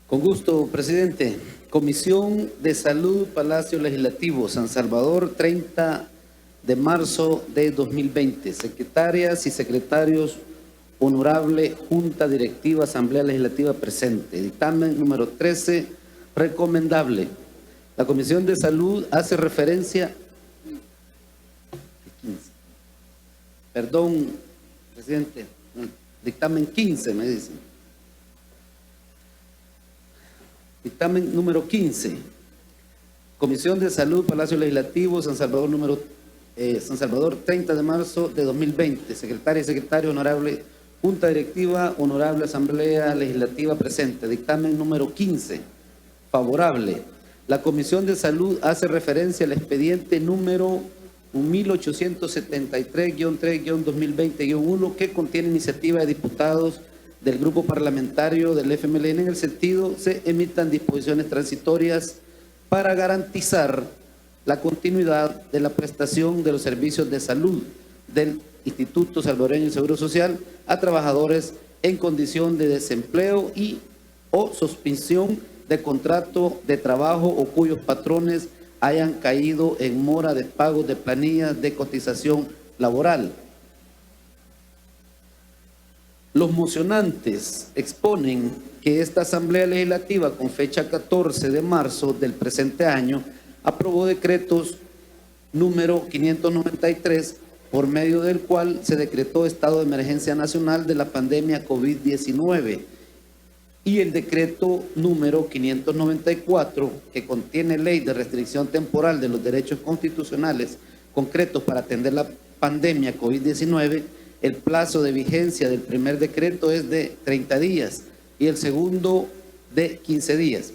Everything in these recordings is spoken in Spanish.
Con gusto, presidente. Comisión de Salud, Palacio Legislativo, San Salvador, 30 de marzo de 2020. Secretarias y secretarios, honorable Junta Directiva, Asamblea Legislativa presente. Dictamen número 13, recomendable. La Comisión de Salud hace referencia... Perdón, presidente. Dictamen 15, me dicen. Dictamen número 15. Comisión de Salud, Palacio Legislativo, San Salvador, 30 de marzo de 2020. Secretaria y secretario, honorable Junta Directiva, honorable Asamblea Legislativa presente. Dictamen número 15. Favorable. La Comisión de Salud hace referencia al expediente número 1873-3-2020-1 que contiene iniciativa de diputados del Grupo Parlamentario del FMLN en el sentido se emitan disposiciones transitorias para garantizar la continuidad de la prestación de los servicios de salud del Instituto Salvadoreño de Seguro Social a trabajadores en condición de desempleo y o suspensión de contrato de trabajo o cuyos patrones hayan caído en mora de pago de planillas de cotización laboral. Los mocionantes exponen que esta Asamblea Legislativa, con fecha 14 de marzo del presente año, aprobó decretos número 593, por medio del cual se decretó estado de emergencia nacional de la pandemia COVID-19, y el decreto número 594, que contiene ley de restricción temporal de los derechos constitucionales concretos para atender la pandemia COVID-19. El plazo de vigencia del primer decreto es de 30 días y el segundo de 15 días.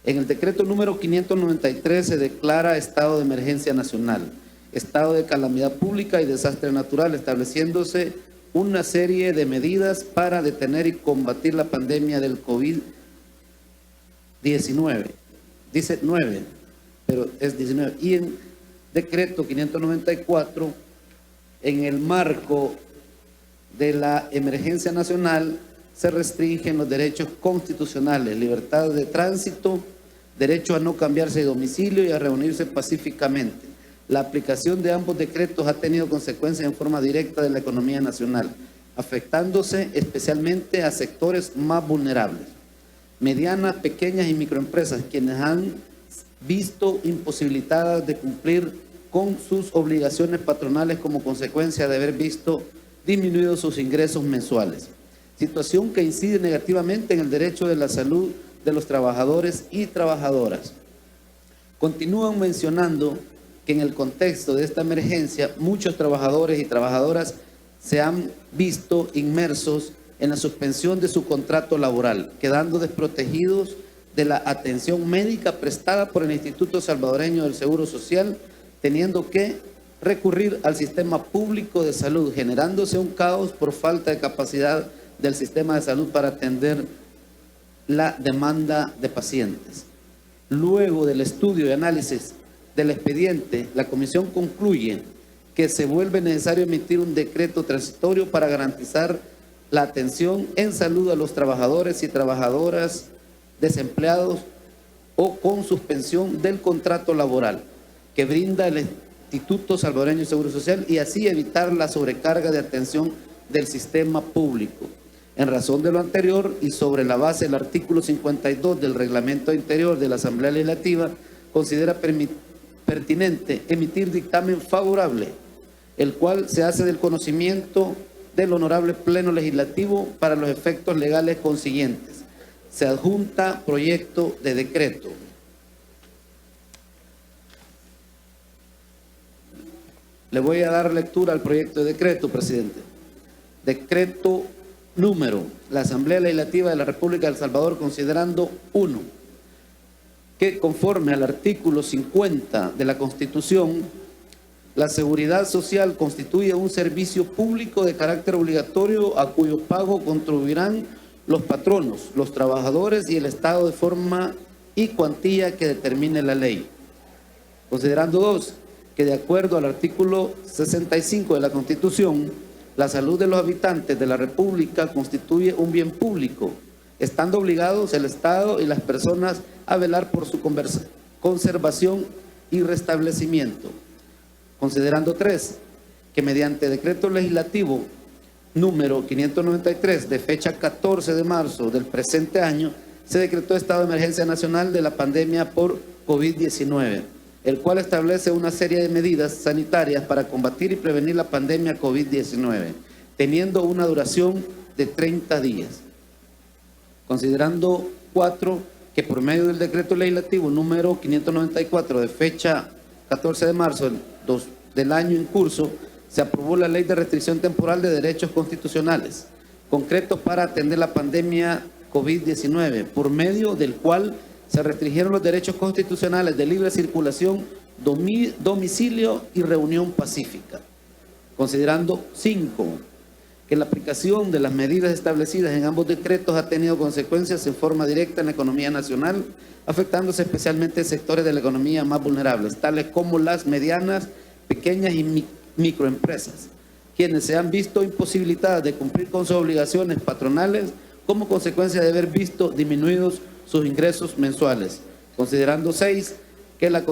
En el decreto número 593 se declara estado de emergencia nacional, estado de calamidad pública y desastre natural, estableciéndose una serie de medidas para detener y combatir la pandemia del COVID-19. Dice 9, pero es 19. Y en decreto 594, en el marco de la emergencia nacional, se restringen los derechos constitucionales, libertad de tránsito, derecho a no cambiarse de domicilio y a reunirse pacíficamente. La aplicación de ambos decretos ha tenido consecuencias en forma directa de la economía nacional, afectándose especialmente a sectores más vulnerables, medianas, pequeñas y microempresas, quienes han visto imposibilitadas de cumplir con sus obligaciones patronales como consecuencia de haber visto disminuidos sus ingresos mensuales, situación que incide negativamente en el derecho de la salud de los trabajadores y trabajadoras. Continúan mencionando que en el contexto de esta emergencia muchos trabajadores y trabajadoras se han visto inmersos en la suspensión de su contrato laboral, quedando desprotegidos de la atención médica prestada por el Instituto Salvadoreño del Seguro Social, teniendo que recurrir al sistema público de salud, generándose un caos por falta de capacidad del sistema de salud para atender la demanda de pacientes. Luego del estudio y análisis del expediente, la comisión concluye que se vuelve necesario emitir un decreto transitorio para garantizar la atención en salud a los trabajadores y trabajadoras desempleados o con suspensión del contrato laboral que brinda el Instituto Salvadoreño de Seguro Social y así evitar la sobrecarga de atención del sistema público. En razón de lo anterior y sobre la base del artículo 52 del Reglamento Interior de la Asamblea Legislativa, considera pertinente emitir dictamen favorable, el cual se hace del conocimiento del Honorable Pleno Legislativo para los efectos legales consiguientes. Se adjunta proyecto de decreto. Le voy a dar lectura al proyecto de decreto, presidente. Decreto número, la Asamblea Legislativa de la República de El Salvador, considerando 1, que conforme al artículo 50 de la Constitución, la seguridad social constituye un servicio público de carácter obligatorio a cuyo pago contribuirán los patronos, los trabajadores y el Estado de forma y cuantía que determine la ley. Considerando 2, que de acuerdo al artículo 65 de la Constitución, la salud de los habitantes de la República constituye un bien público estando obligados el Estado y las personas a velar por su conservación y restablecimiento. Considerando 3, que mediante decreto legislativo número 593 de fecha 14 de marzo del presente año, se decretó estado de emergencia nacional de la pandemia por COVID-19, el cual establece una serie de medidas sanitarias para combatir y prevenir la pandemia COVID-19, teniendo una duración de 30 días. Considerando 4, que por medio del decreto legislativo número 594 de fecha 14 de marzo del año en curso, se aprobó la Ley de Restricción Temporal de Derechos Constitucionales, concretos para atender la pandemia COVID-19, por medio del cual se restringieron los derechos constitucionales de libre circulación, domicilio y reunión pacífica. Considerando 5, que la aplicación de las medidas establecidas en ambos decretos ha tenido consecuencias en forma directa en la economía nacional, afectándose especialmente sectores de la economía más vulnerables, tales como las medianas, pequeñas y microempresas, quienes se han visto imposibilitadas de cumplir con sus obligaciones patronales como consecuencia de haber visto disminuidos sus ingresos mensuales. Considerando 6, que la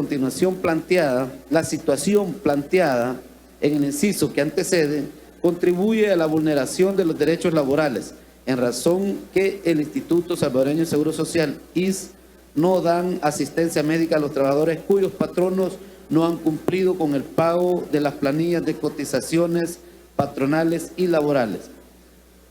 situación planteada en el inciso que antecede contribuye a la vulneración de los derechos laborales, en razón que el Instituto Salvadoreño de Seguro Social, ISS, no dan asistencia médica a los trabajadores cuyos patronos no han cumplido con el pago de las planillas de cotizaciones patronales y laborales.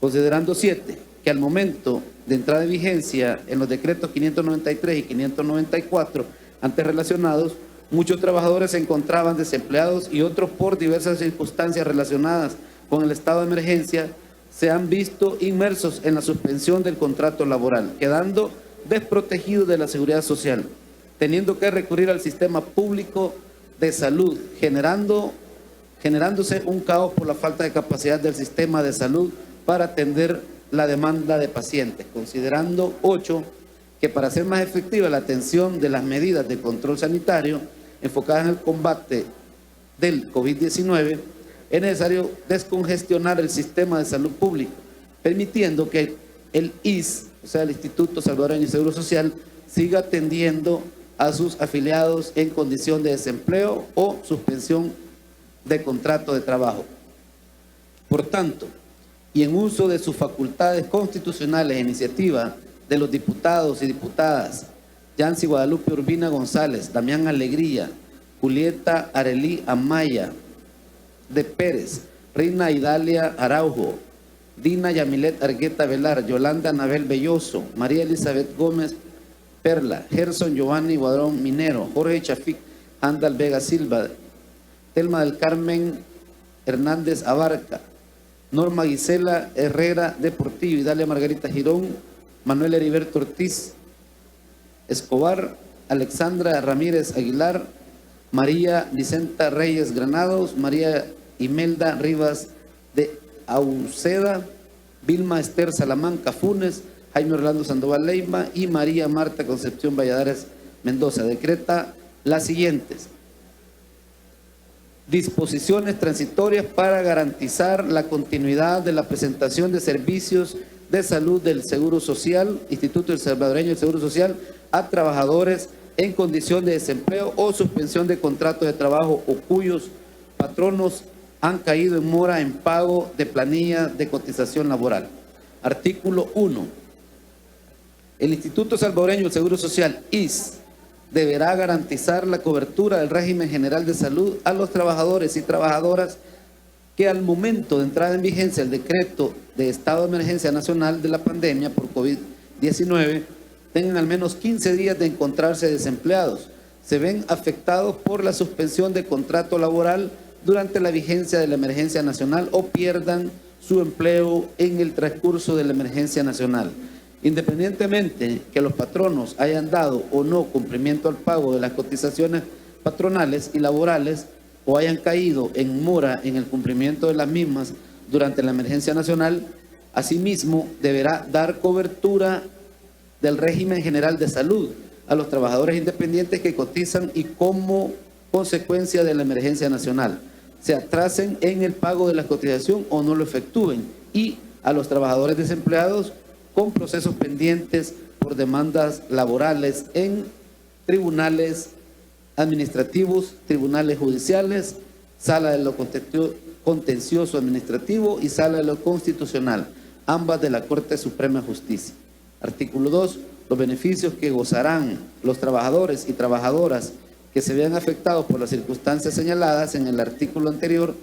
Considerando 7, que al momento de entrada de vigencia en los decretos 593 y 594 antes relacionados, muchos trabajadores se encontraban desempleados y otros por diversas circunstancias relacionadas con el estado de emergencia se han visto inmersos en la suspensión del contrato laboral, quedando desprotegidos de la seguridad social, teniendo que recurrir al sistema público de salud, generándose un caos por la falta de capacidad del sistema de salud para atender la demanda de pacientes. Considerando 8, que para hacer más efectiva la atención de las medidas de control sanitario enfocadas en el combate del COVID-19, es necesario descongestionar el sistema de salud público, permitiendo que el ISS, o sea, el Instituto Salvadoreño de Seguro Social, siga atendiendo a sus afiliados en condición de desempleo o suspensión de contrato de trabajo. Por tanto, y en uso de sus facultades constitucionales e iniciativa de los diputados y diputadas Yancy Guadalupe Urbina González, Damián Alegría, Julieta Arelí Amaya de Pérez, Reina Idalia Araujo, Dina Yamilet Argueta Velar, Yolanda Anabel Belloso, María Elizabeth Gómez Perla, Gerson Giovanni Guadrón Minero, Jorge Chafik Andal Vega Silva, Telma del Carmen Hernández Abarca, Norma Gisela Herrera de Portillo, Idalia Margarita Girón, Manuel Heriberto Ortiz Escobar, Alexandra Ramírez Aguilar, María Vicenta Reyes Granados, María Imelda Rivas de Auceda, Vilma Esther Salamanca Funes, Jaime Orlando Sandoval Leiva y María Marta Concepción Valladares Mendoza. Decreta las siguientes disposiciones transitorias para garantizar la continuidad de la prestación de servicios de salud del Seguro Social, Instituto Salvadoreño del Seguro Social, a trabajadores en condición de desempleo o suspensión de contratos de trabajo o cuyos patronos han caído en mora en pago de planilla de cotización laboral. Artículo 1. El Instituto Salvadoreño del Seguro Social, ISS, deberá garantizar la cobertura del régimen general de salud a los trabajadores y trabajadoras que al momento de entrada en vigencia el decreto de estado de emergencia nacional de la pandemia por COVID-19 tengan al menos 15 días de encontrarse desempleados, se ven afectados por la suspensión de contrato laboral durante la vigencia de la emergencia nacional o pierdan su empleo en el transcurso de la emergencia nacional. Independientemente que los patronos hayan dado o no cumplimiento al pago de las cotizaciones patronales y laborales o hayan caído en mora en el cumplimiento de las mismas durante la emergencia nacional, asimismo deberá dar cobertura del régimen general de salud a los trabajadores independientes que cotizan y como consecuencia de la emergencia nacional se atrasen en el pago de la cotización o no lo efectúen, y a los trabajadores desempleados con procesos pendientes por demandas laborales en tribunales administrativos, tribunales judiciales, sala de lo contencioso administrativo y sala de lo constitucional, ambas de la Corte Suprema de Justicia. Artículo 2. Los beneficios que gozarán los trabajadores y trabajadoras que se vean afectados por las circunstancias señaladas en el artículo anterior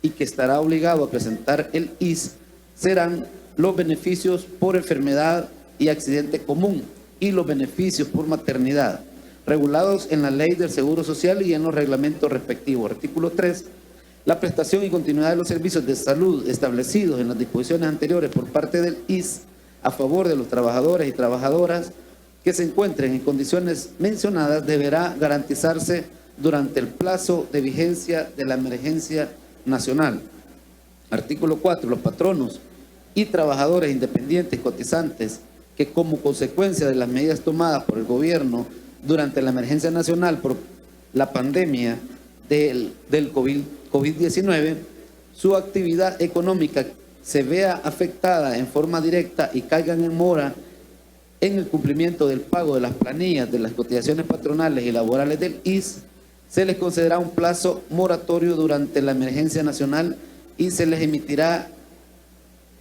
y que estará obligado a presentar el IS serán los beneficios por enfermedad y accidente común y los beneficios por maternidad, regulados en la Ley del Seguro Social y en los reglamentos respectivos. Artículo 3. La prestación y continuidad de los servicios de salud establecidos en las disposiciones anteriores por parte del IS a favor de los trabajadores y trabajadoras que se encuentren en condiciones mencionadas deberá garantizarse durante el plazo de vigencia de la emergencia nacional. Artículo 4. Los patronos y trabajadores independientes cotizantes que como consecuencia de las medidas tomadas por el gobierno durante la emergencia nacional por la pandemia del COVID-19, su actividad económica se vea afectada en forma directa y caigan en mora en el cumplimiento del pago de las planillas de las cotizaciones patronales y laborales del IS, se les concederá un plazo moratorio durante la emergencia nacional y se les emitirá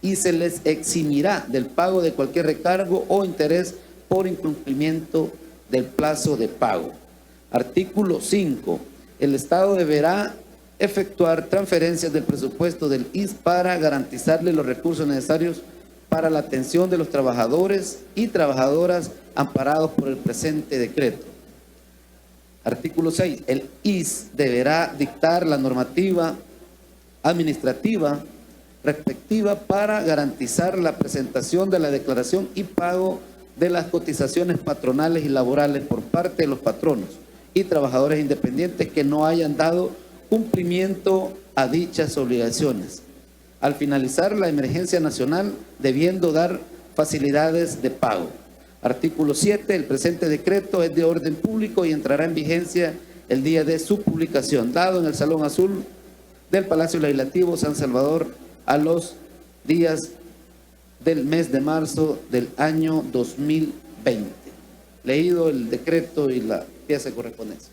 y se les eximirá del pago de cualquier recargo o interés por incumplimiento del plazo de pago. Artículo 5. El Estado deberá efectuar transferencias del presupuesto del IS para garantizarle los recursos necesarios para la atención de los trabajadores y trabajadoras amparados por el presente decreto. Artículo 6. El IS deberá dictar la normativa administrativa respectiva para garantizar la presentación de la declaración y pago de las cotizaciones patronales y laborales por parte de los patronos y trabajadores independientes que no hayan dado cumplimiento a dichas obligaciones. Al finalizar la emergencia nacional, debiendo dar facilidades de pago. Artículo 7. El presente decreto es de orden público y entrará en vigencia el día de su publicación, dado en el Salón Azul del Palacio Legislativo San Salvador a los días del mes de marzo del año 2020. Leído el decreto y la pieza de correspondencia.